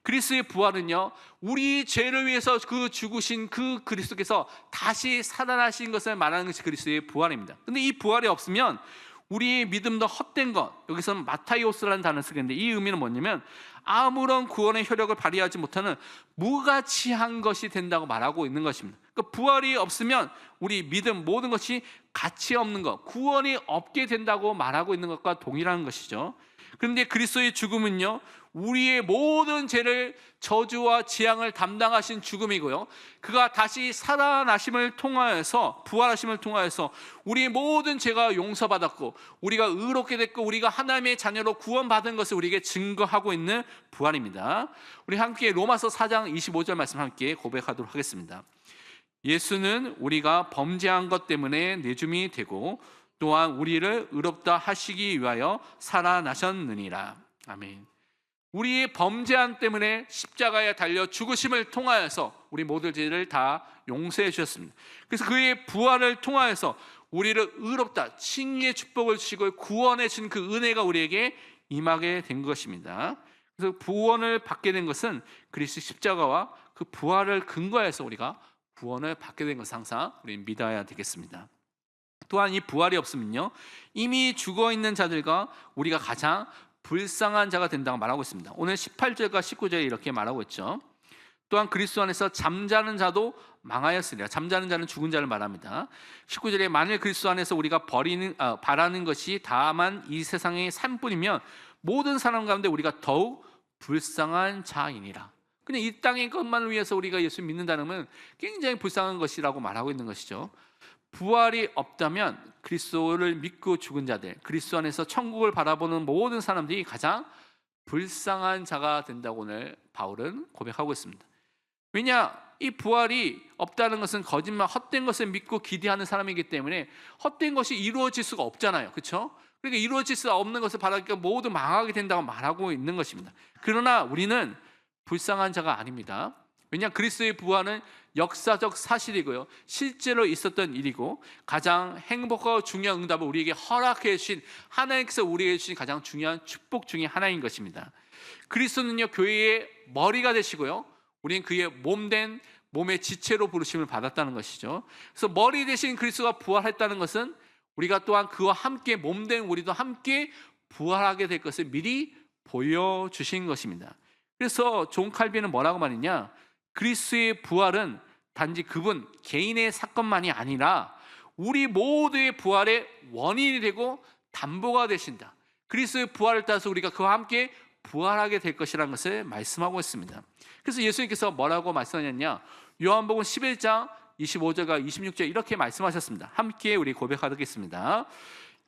B: 그리스도의 부활은요, 우리 죄를 위해서 그 죽으신 그 그리스도께서 다시 살아나신 것을 말하는 것이 그리스도의 부활입니다. 근데 이 부활이 없으면 우리의 믿음도 헛된 것, 여기서는 마타이오스라는 단어를 쓰겠는데 이 의미는 뭐냐면 아무런 구원의 효력을 발휘하지 못하는 무가치한 것이 된다고 말하고 있는 것입니다. 그러니까 부활이 없으면 우리 믿음 모든 것이 가치 없는 것, 구원이 없게 된다고 말하고 있는 것과 동일한 것이죠. 그런데 그리스도의 죽음은요, 우리의 모든 죄를, 저주와 재앙을 담당하신 죽음이고요, 그가 다시 살아나심을 통하여서, 부활하심을 통하여서 우리의 모든 죄가 용서받았고 우리가 의롭게 됐고 우리가 하나님의 자녀로 구원받은 것을 우리에게 증거하고 있는 부활입니다. 우리 함께 로마서 4장 25절 말씀 함께 고백하도록 하겠습니다. 예수는 우리가 범죄한 것 때문에 내줌이 되고 또한 우리를 의롭다 하시기 위하여 살아나셨느니라. 아멘. 우리의 범죄함 때문에 십자가에 달려 죽으심을 통하여서 우리 모든 죄를 다 용서해 주셨습니다. 그래서 그의 부활을 통하여서 우리를 의롭다, 칭의의 축복을 주시고 구원해 준 그 은혜가 우리에게 임하게 된 것입니다. 그래서 구원을 받게 된 것은 그리스도 십자가와 그 부활을 근거해서 우리가 구원을 받게 된 것을 항상 우리는 믿어야 되겠습니다. 또한 이 부활이 없으면요, 이미 죽어있는 자들과 우리가 가장 불쌍한 자가 된다고 말하고 있습니다. 오늘 18절과 19절에 이렇게 말하고 있죠. 또한 그리스도 안에서 잠자는 자도 망하였으리라. 잠자는 자는 죽은 자를 말합니다. 19절에 만일 그리스도 안에서 우리가 바라는 것이 다만 이 세상의 삶뿐이면 모든 사람 가운데 우리가 더욱 불쌍한 자이니라. 그냥 이 땅의 것만을 위해서 우리가 예수 믿는다는 건 굉장히 불쌍한 것이라고 말하고 있는 것이죠. 부활이 없다면 그리스도를 믿고 죽은 자들, 그리스도 안에서 천국을 바라보는 모든 사람들이 가장 불쌍한 자가 된다고 오늘 바울은 고백하고 있습니다. 왜냐? 이 부활이 없다는 것은 거짓말, 헛된 것을 믿고 기대하는 사람이기 때문에 헛된 것이 이루어질 수가 없잖아요. 그렇죠? 그러니까 이루어질 수 없는 것을 바라니까 모두 망하게 된다고 말하고 있는 것입니다. 그러나 우리는 불쌍한 자가 아닙니다. 왜냐? 그리스도의 부활은 역사적 사실이고요, 실제로 있었던 일이고 가장 행복하고 중요한 응답을 우리에게 허락해 주신, 하나님께서 우리에게 주신 가장 중요한 축복 중에 하나인 것입니다. 그리스도는요, 교회의 머리가 되시고요, 우리는 그의 몸된 몸의 지체로 부르심을 받았다는 것이죠. 그래서 머리 되신 그리스도가 부활했다는 것은 우리가 또한 그와 함께 몸된 우리도 함께 부활하게 될 것을 미리 보여주신 것입니다. 그래서 존 칼빈은 뭐라고 말했냐? 그리스도의 부활은 단지 그분 개인의 사건만이 아니라 우리 모두의 부활의 원인이 되고 담보가 되신다. 그리스도의 부활을 따라서 우리가 그와 함께 부활하게 될 것이라는 것을 말씀하고 있습니다. 그래서 예수님께서 뭐라고 말씀하셨냐? 요한복음 11장 25절과 26절 이렇게 말씀하셨습니다. 함께 우리 고백하겠습니다.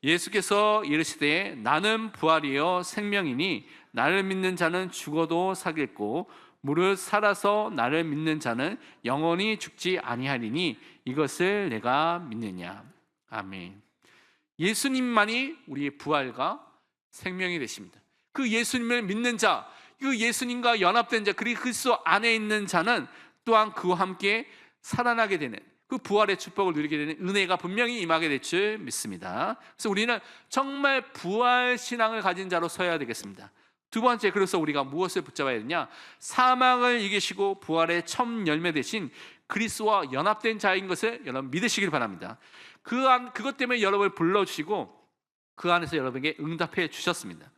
B: 예수께서 이르시되 나는 부활이요 생명이니 나를 믿는 자는 죽어도 살겠고 무릇 살아서 나를 믿는 자는 영원히 죽지 아니하리니 이것을 내가 믿느냐. 아멘. 예수님만이 우리의 부활과 생명이 되십니다. 그 예수님을 믿는 자, 그 예수님과 연합된 자, 그리고 그리스도 안에 있는 자는 또한 그와 함께 살아나게 되는, 그 부활의 축복을 누리게 되는 은혜가 분명히 임하게 될 줄 믿습니다. 그래서 우리는 정말 부활 신앙을 가진 자로 서야 되겠습니다. 두 번째, 그래서 우리가 무엇을 붙잡아야 되냐? 사망을 이기시고 부활의 첫 열매 되신 그리스도와 연합된 자인 것을 여러분 믿으시길 바랍니다. 그것 때문에 여러분을 불러주시고 그 안에서 여러분에게 응답해 주셨습니다.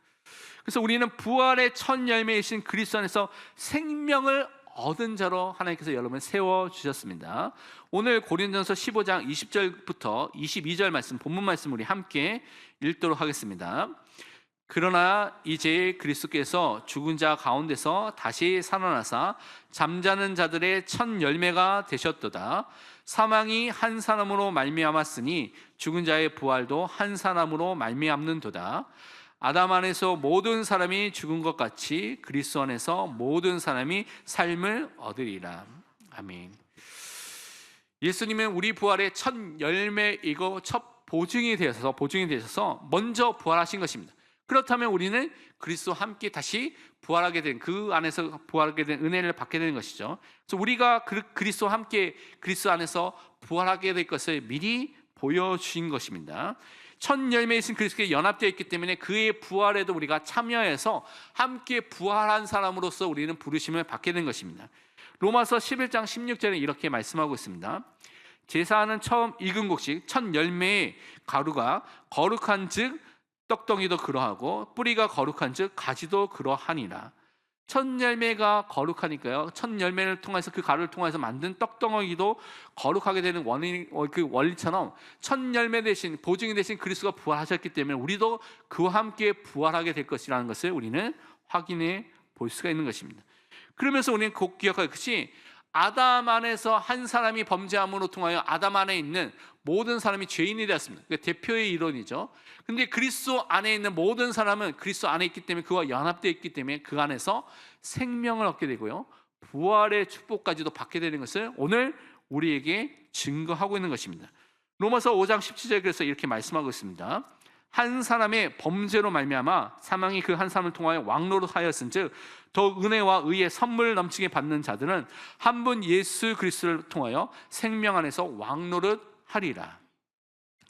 B: 그래서 우리는 부활의 첫 열매이신 그리스도 안에서 생명을 얻은 자로 하나님께서 여러분을 세워주셨습니다. 오늘 고린도전서 15장 20절부터 22절 말씀, 본문 말씀 우리 함께 읽도록 하겠습니다. 그러나 이제 그리스도께서 죽은 자 가운데서 다시 살아나사 잠자는 자들의 첫 열매가 되셨도다. 사망이 한 사람으로 말미암았으니 죽은 자의 부활도 한 사람으로 말미암는도다. 아담 안에서 모든 사람이 죽은 것 같이 그리스도 안에서 모든 사람이 삶을 얻으리라. 아멘. 예수님은 우리 부활의 첫 열매이고 첫 보증이 되셔서 먼저 부활하신 것입니다. 그렇다면 우리는 그리스도와 함께 다시 부활하게 된, 그 안에서 부활하게 된 은혜를 받게 되는 것이죠. 그래서 우리가 그리스도와 함께 그리스도 안에서 부활하게 될 것을 미리 보여주신 것입니다. 첫 열매이신 그리스도께 연합되어 있기 때문에 그의 부활에도 우리가 참여해서 함께 부활한 사람으로서 우리는 부르심을 받게 된 것입니다. 로마서 11장 16절에 이렇게 말씀하고 있습니다. 제사하는 처음 익은 곡식 첫 열매의 가루가 거룩한 즉 떡덩이도 그러하고 뿌리가 거룩한 즉 가지도 그러하니라. 첫 열매가 거룩하니까요, 첫 열매를 통해서 그 가루를 통해서 만든 떡덩이도 거룩하게 되는 그 원리처럼 첫 열매 대신 보증이 되신 그리스도가 부활하셨기 때문에 우리도 그와 함께 부활하게 될 것이라는 것을 우리는 확인해 볼 수가 있는 것입니다. 그러면서 우리는 꼭 기억할 것이 아담 안에서 한 사람이 범죄함으로 통하여 아담 안에 있는 모든 사람이 죄인이 되었습니다. 그게 대표의 이론이죠. 근데 그리스도 안에 있는 모든 사람은 그리스도 안에 있기 때문에 그와 연합되어 있기 때문에 그 안에서 생명을 얻게 되고요, 부활의 축복까지도 받게 되는 것을 오늘 우리에게 증거하고 있는 것입니다. 로마서 5장 17절에 그래서 이렇게 말씀하고 있습니다. 한 사람의 범죄로 말미암아 사망이 그 한 사람을 통하여 왕노릇하였은즉 더욱 은혜와 의의 선물을 넘치게 받는 자들은 한 분 예수 그리스도를 통하여 생명 안에서 왕노릇하리라.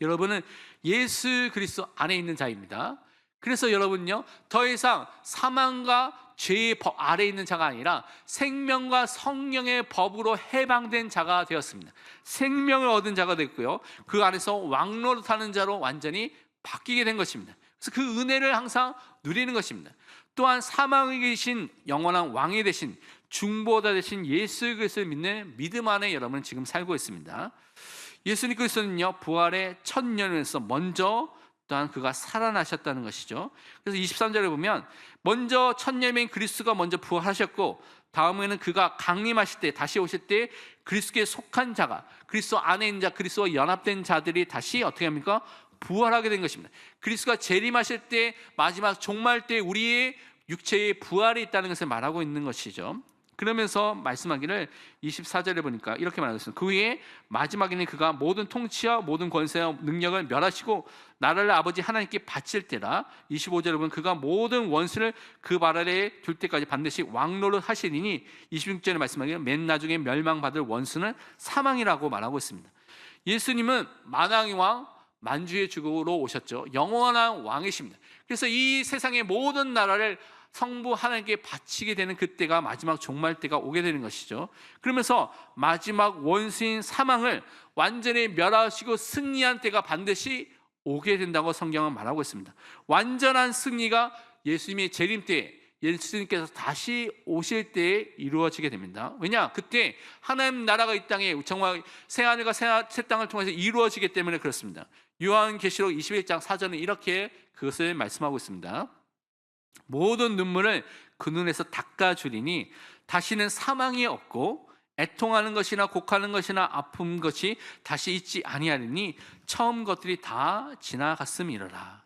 B: 여러분은 예수 그리스도 안에 있는 자입니다. 그래서 여러분요, 더 이상 사망과 죄의 법 아래에 있는 자가 아니라 생명과 성령의 법으로 해방된 자가 되었습니다. 생명을 얻은 자가 됐고요, 그 안에서 왕노릇하는 자로 완전히 바뀌게 된 것입니다. 그래서 그 은혜를 항상 누리는 것입니다. 또한 사망에 계신 영원한 왕이 되신 중보자 되신 예수 그리스도를 믿는 믿음 안에 여러분은 지금 살고 있습니다. 예수님 그리스도는요, 부활의 첫 열매에서 먼저 또한 그가 살아나셨다는 것이죠. 그래서 23절에 보면 먼저 첫 열매인 그리스도가 먼저 부활하셨고 다음에는 그가 강림하실 때, 다시 오실 때 그리스도에 속한 자가, 그리스도 안에 있는 자, 그리스도와 연합된 자들이 다시 어떻게 합니까? 부활하게 된 것입니다. 그리스도가 재림하실 때, 마지막 종말 때 우리의 육체의 부활이 있다는 것을 말하고 있는 것이죠. 그러면서 말씀하기를 24절에 보니까 이렇게 말하고 있습니다. 그 후에 마지막에는 그가 모든 통치와 모든 권세와 능력을 멸하시고 나라를 아버지 하나님께 바칠 때라. 25절에 보면 그가 모든 원수를 그 발 아래에 둘 때까지 반드시 왕노릇 하시리니 26절에 말씀하기를 맨 나중에 멸망받을 원수는 사망이라고 말하고 있습니다. 예수님은 만왕의 왕, 만주의 주로 오셨죠. 영원한 왕이십니다. 그래서 이 세상의 모든 나라를 성부 하나님께 바치게 되는 그때가 마지막 종말 때가 오게 되는 것이죠. 그러면서 마지막 원수인 사망을 완전히 멸하시고 승리한 때가 반드시 오게 된다고 성경은 말하고 있습니다. 완전한 승리가 예수님의 재림 때, 예수님께서 다시 오실 때에 이루어지게 됩니다. 왜냐? 그때 하나님 나라가 이 땅에 정말 새하늘과 새 땅을 통해서 이루어지기 때문에 그렇습니다. 요한계시록 21장 4절은 이렇게 그것을 말씀하고 있습니다. 모든 눈물을 그 눈에서 닦아주리니 다시는 사망이 없고 애통하는 것이나 곡하는 것이나 아픈 것이 다시 있지 아니하리니 처음 것들이 다 지나갔음이로라.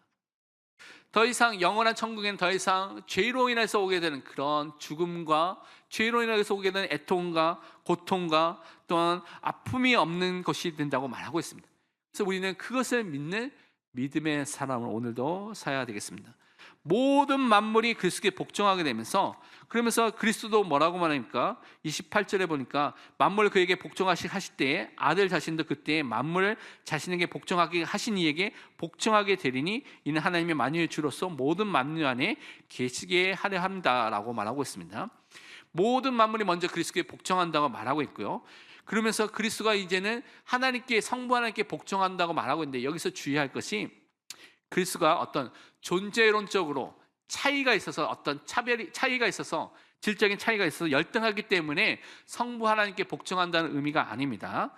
B: 더 이상 영원한 천국에는 더 이상 죄로 인해서 오게 되는 그런 죽음과 죄로 인해서 오게 되는 애통과 고통과 또한 아픔이 없는 것이 된다고 말하고 있습니다. 그래서 우리는 그것을 믿는 믿음의 사람을 오늘도 살아야 되겠습니다. 모든 만물이 그리스도께 복종하게 되면서, 그러면서 그리스도도 뭐라고 말합니까? 28절에 보니까 만물 그에게 복종하실 때에 아들 자신도 그때에 만물을 자신에게 복종하게 하신 이에게 복종하게 되리니 이는 하나님의 만유의 주로서 모든 만유 안에 계시게 하려 합니다라고 말하고 있습니다. 모든 만물이 먼저 그리스도께 복종한다고 말하고 있고요. 그러면서 그리스도가 이제는 하나님께, 성부 하나님께 복종한다고 말하고 있는데, 여기서 주의할 것이 그리스도가 어떤 존재론적으로 차이가 있어서, 어떤 차이가 있어서, 질적인 차이가 있어서 열등하기 때문에 성부 하나님께 복종한다는 의미가 아닙니다.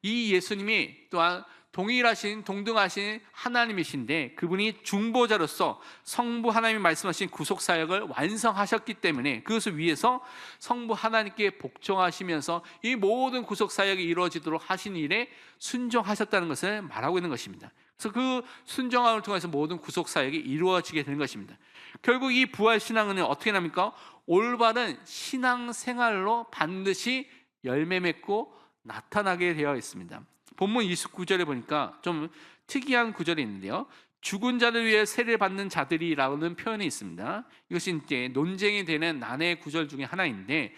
B: 이 예수님이 또한 동등하신 하나님이신데, 그분이 중보자로서 성부 하나님이 말씀하신 구속 사역을 완성하셨기 때문에 그것을 위해서 성부 하나님께 복종하시면서 이 모든 구속 사역이 이루어지도록 하신 일에 순종하셨다는 것을 말하고 있는 것입니다. 그래서 그 순종함을 통해서 모든 구속 사역이 이루어지게 되는 것입니다. 결국 이 부활 신앙은 어떻게 납니까? 올바른 신앙 생활로 반드시 열매 맺고 나타나게 되어 있습니다. 본문 29절에 보니까 좀 특이한 구절이 있는데요. 죽은 자를 위해 세례를 받는 자들이라는 표현이 있습니다. 이것이 이제 논쟁이 되는 난해 구절 중에 하나인데,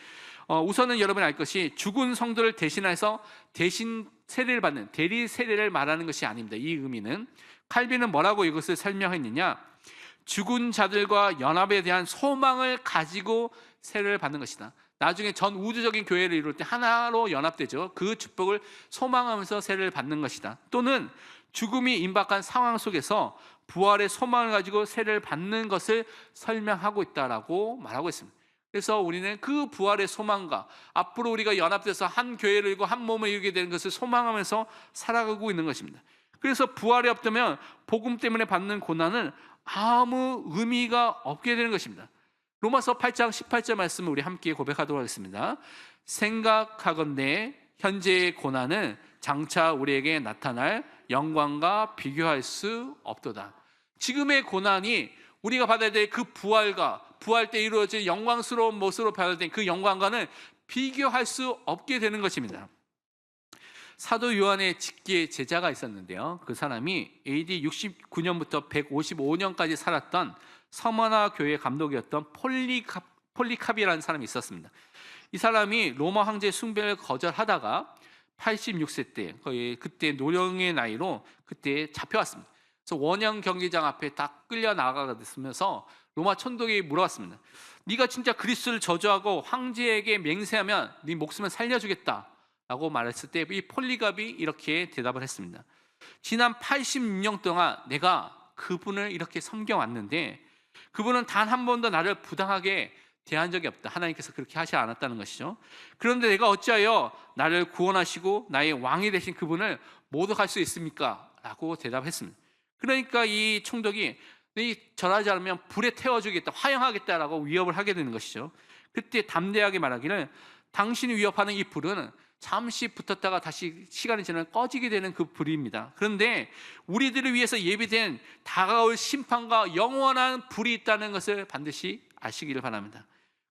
B: 우선은 여러분이 알 것이 죽은 성도를 대신해서 대신 세례를 받는 대리 세례를 말하는 것이 아닙니다. 이 의미는 칼빈은 뭐라고 이것을 설명했느냐? 죽은 자들과 연합에 대한 소망을 가지고 세례를 받는 것이다. 나중에 전 우주적인 교회를 이룰 때 하나로 연합되죠. 그 축복을 소망하면서 세례를 받는 것이다. 또는 죽음이 임박한 상황 속에서 부활의 소망을 가지고 세례를 받는 것을 설명하고 있다라고 말하고 있습니다. 그래서 우리는 그 부활의 소망과 앞으로 우리가 연합돼서 한 교회를 이루고 한 몸을 이루게 되는 것을 소망하면서 살아가고 있는 것입니다. 그래서 부활이 없다면 복음 때문에 받는 고난은 아무 의미가 없게 되는 것입니다. 로마서 8장 18절 말씀을 우리 함께 고백하도록 하겠습니다. 생각하건대 현재의 고난은 장차 우리에게 나타날 영광과 비교할 수 없도다. 지금의 고난이 우리가 받아야 될 그 부활과 부활 때 이루어질 영광스러운 모습으로 받아야 될 그 영광과는 비교할 수 없게 되는 것입니다. 사도 요한의 직계 제자가 있었는데요. 그 사람이 AD 69년부터 155년까지 살았던 서머나 교회 감독이었던 폴리캅이라는 사람이 있었습니다. 이 사람이 로마 황제 숭배를 거절하다가 86세 때, 거의 그때 노령의 나이로 그때 잡혀왔습니다. 그래서 원형 경기장 앞에 다 끌려 나가게 됐으면서 로마 총독이 물어봤습니다. 네가 진짜 그리스도를 저주하고 황제에게 맹세하면 네 목숨을 살려주겠다 라고 말했을 때 이 폴리갑이 이렇게 대답을 했습니다. 지난 86년 동안 내가 그분을 이렇게 섬겨왔는데 그분은 단 한 번도 나를 부당하게 대한 적이 없다. 하나님께서 그렇게 하지 않았다는 것이죠. 그런데 내가 어찌하여 나를 구원하시고 나의 왕이 되신 그분을 모독할 수 있습니까? 라고 대답했습니다. 그러니까 이 총독이 절하지 않으면 불에 태워주겠다, 화형하겠다라고 위협을 하게 되는 것이죠. 그때 담대하게 말하기를 당신이 위협하는 이 불은 잠시 붙었다가 다시 시간이 지나면 꺼지게 되는 그 불입니다. 그런데 우리들을 위해서 예비된 다가올 심판과 영원한 불이 있다는 것을 반드시 아시기를 바랍니다.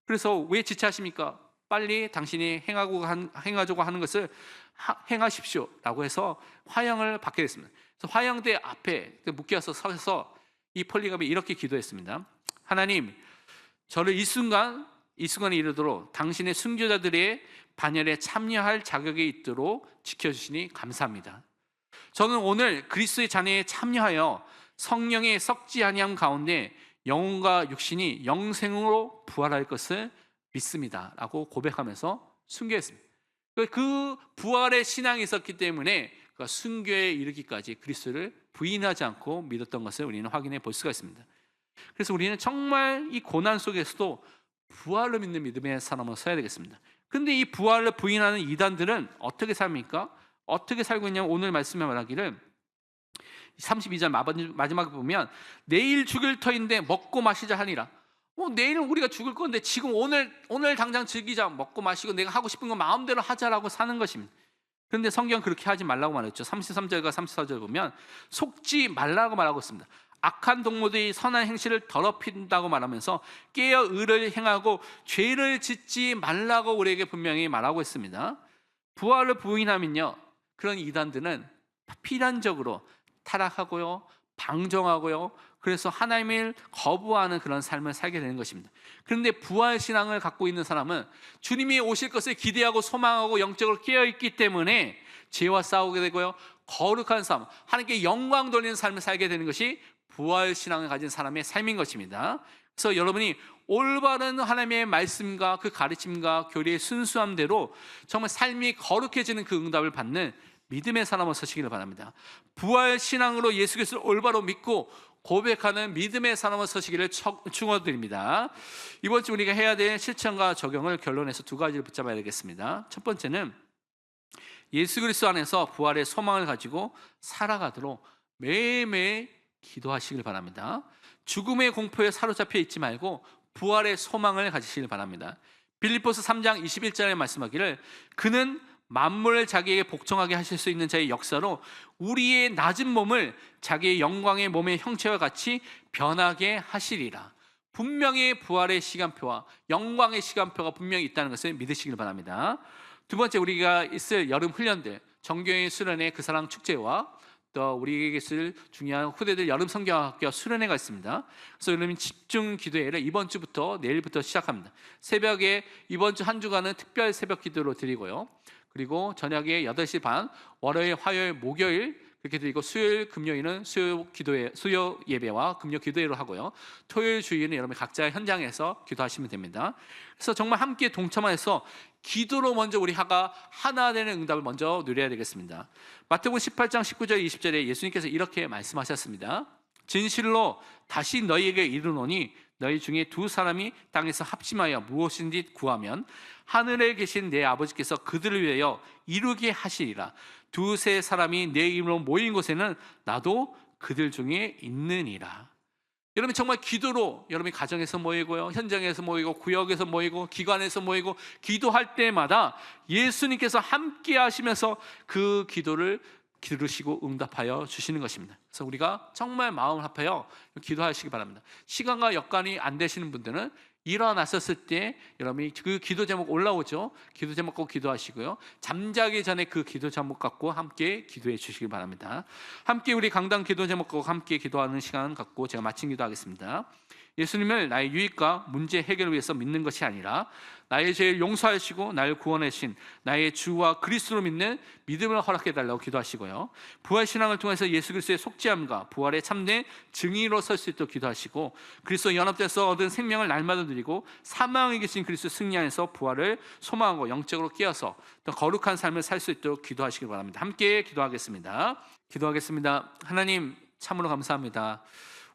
B: 그래서 왜 지체하십니까? 빨리 당신이 행하자고 하는 것을 행하십시오 라고 해서 화형을 받게 됐습니다. 그래서 화형대 앞에 묶여서 서서 이 폴리갑이 이렇게 기도했습니다. 하나님, 저를 이 순간에 이르도록 당신의 순교자들의 반열에 참여할 자격이 있도록 지켜주시니 감사합니다. 저는 오늘 그리스도의 잔해에 참여하여 성령의 썩지 아니함 가운데 영혼과 육신이 영생으로 부활할 것을 믿습니다 라고 고백하면서 순교했습니다. 그 부활의 신앙이 있었기 때문에 그 순교에 이르기까지 그리스도를 부인하지 않고 믿었던 것을 우리는 확인해 볼 수가 있습니다. 그래서 우리는 정말 이 고난 속에서도 부활을 믿는 믿음의 사람으로 서야 되겠습니다. 근데 이 부활을 부인하는 이단들은 어떻게 삽니까? 어떻게 살고 있냐면 오늘 말씀에 말하기를 32절 마지막에 보면 내일 죽을 터인데 먹고 마시자 하니라. 내일은 우리가 죽을 건데 지금 오늘 당장 즐기자, 먹고 마시고 내가 하고 싶은 거 마음대로 하자라고 사는 것입니다. 그런데 성경은 그렇게 하지 말라고 말했죠. 33절과 34절 보면 속지 말라고 말하고 있습니다. 악한 동무들이 선한 행실을 더럽힌다고 말하면서 깨어 의를 행하고 죄를 짓지 말라고 우리에게 분명히 말하고 있습니다. 부활을 부인하면요, 그런 이단들은 필연적으로 타락하고요, 방종하고요. 그래서 하나님을 거부하는 그런 삶을 살게 되는 것입니다. 그런데 부활 신앙을 갖고 있는 사람은 주님이 오실 것을 기대하고 소망하고 영적으로 깨어 있기 때문에 죄와 싸우게 되고요. 거룩한 삶, 하나님께 영광 돌리는 삶을 살게 되는 것이 부활 신앙을 가진 사람의 삶인 것입니다. 그래서 여러분이 올바른 하나님의 말씀과 그 가르침과 교리의 순수함대로 정말 삶이 거룩해지는 그 응답을 받는 믿음의 사람으로 서시기를 바랍니다. 부활 신앙으로 예수 그리스도를 올바로 믿고 고백하는 믿음의 사람으로 서시기를 축원드립니다. 이번 주 우리가 해야 될 실천과 적용을 결론해서 두 가지를 붙잡아야 되겠습니다. 첫 번째는 예수 그리스도 안에서 부활의 소망을 가지고 살아가도록 매일매일 기도하시길 바랍니다. 죽음의 공포에 사로잡혀 있지 말고 부활의 소망을 가지시길 바랍니다. 빌립보서 3장 21절에 말씀하기를 그는 만물을 자기에게 복종하게 하실 수 있는 자의 역사로 우리의 낮은 몸을 자기의 영광의 몸의 형체와 같이 변하게 하시리라. 분명히 부활의 시간표와 영광의 시간표가 분명히 있다는 것을 믿으시길 바랍니다. 두 번째, 우리가 있을 여름 훈련들, 정교회 수련회 그 사랑 축제와 또 우리에게 있을 중요한 후대들 여름 성경학교 수련회가 있습니다. 그래서 여러분 집중 기도회를 이번 주부터 내일부터 시작합니다. 새벽에 이번 주 한 주간은 특별 새벽 기도로 드리고요. 그리고 저녁에 8시 반, 월요일, 화요일, 목요일 그렇게 드리고 수요일, 금요일은 수요 예배와 금요 기도회로 하고요. 토요일, 주일은 여러분 각자 현장에서 기도하시면 됩니다. 그래서 정말 함께 동참해서 기도로 먼저 우리 하나 되는 응답을 먼저 누려야 되겠습니다. 마태복음 18장 19절 20절에 예수님께서 이렇게 말씀하셨습니다. 진실로 다시 너희에게 이르노니 너희 중에 두 사람이 땅에서 합심하여 무엇인지 구하면 하늘에 계신 내 아버지께서 그들을 위하여 이루게 하시리라. 두세 사람이 내 이름으로 모인 곳에는 나도 그들 중에 있느니라. 여러분 정말 기도로 여러분이 가정에서 모이고요, 현장에서 모이고, 구역에서 모이고, 기관에서 모이고, 기도할 때마다 예수님께서 함께 하시면서 그 기도를 들으시고 응답하여 주시는 것입니다. 그래서 우리가 정말 마음을 합하여 기도하시기 바랍니다. 시간과 여건이 안 되시는 분들은 일어나셨을 때 여러분이 그 기도 제목 올라오죠. 기도 제목 갖고 기도하시고요. 잠자기 전에 그 기도 제목 갖고 함께 기도해 주시기 바랍니다. 함께 우리 강단 기도 제목 갖고 함께 기도하는 시간 갖고 제가 마친 기도하겠습니다. 예수님을 나의 유익과 문제 해결을 위해서 믿는 것이 아니라 나의 죄를 용서하시고 나를 구원하신 나의 주와 그리스도로 믿는 믿음을 허락해달라고 기도하시고요. 부활신앙을 통해서 예수 그리스도의 속죄함과 부활의 참된 증인으로 설 수 있도록 기도하시고 그리스도 연합돼서 얻은 생명을 날마다 누리고 사망에 계신 그리스도 승리 안에서 부활을 소망하고 영적으로 깨어서 더 거룩한 삶을 살 수 있도록 기도하시기 바랍니다. 함께 기도하겠습니다. 하나님 참으로 감사합니다.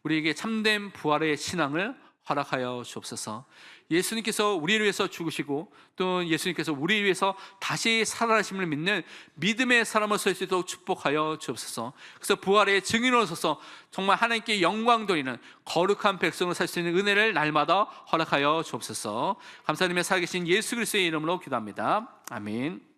B: 우리에게 참된 부활의 신앙을 허락하여 주옵소서. 예수님께서 우리를 위해서 죽으시고 또 예수님께서 우리를 위해서 다시 살아나심을 믿는 믿음의 사람을 설 수 있도록 축복하여 주옵소서. 그래서 부활의 증인으로 서서 정말 하나님께 영광 돌리는 거룩한 백성으로 살 수 있는 은혜를 날마다 허락하여 주옵소서. 감사드리며 살아계신 예수 그리스도의 이름으로 기도합니다. 아멘.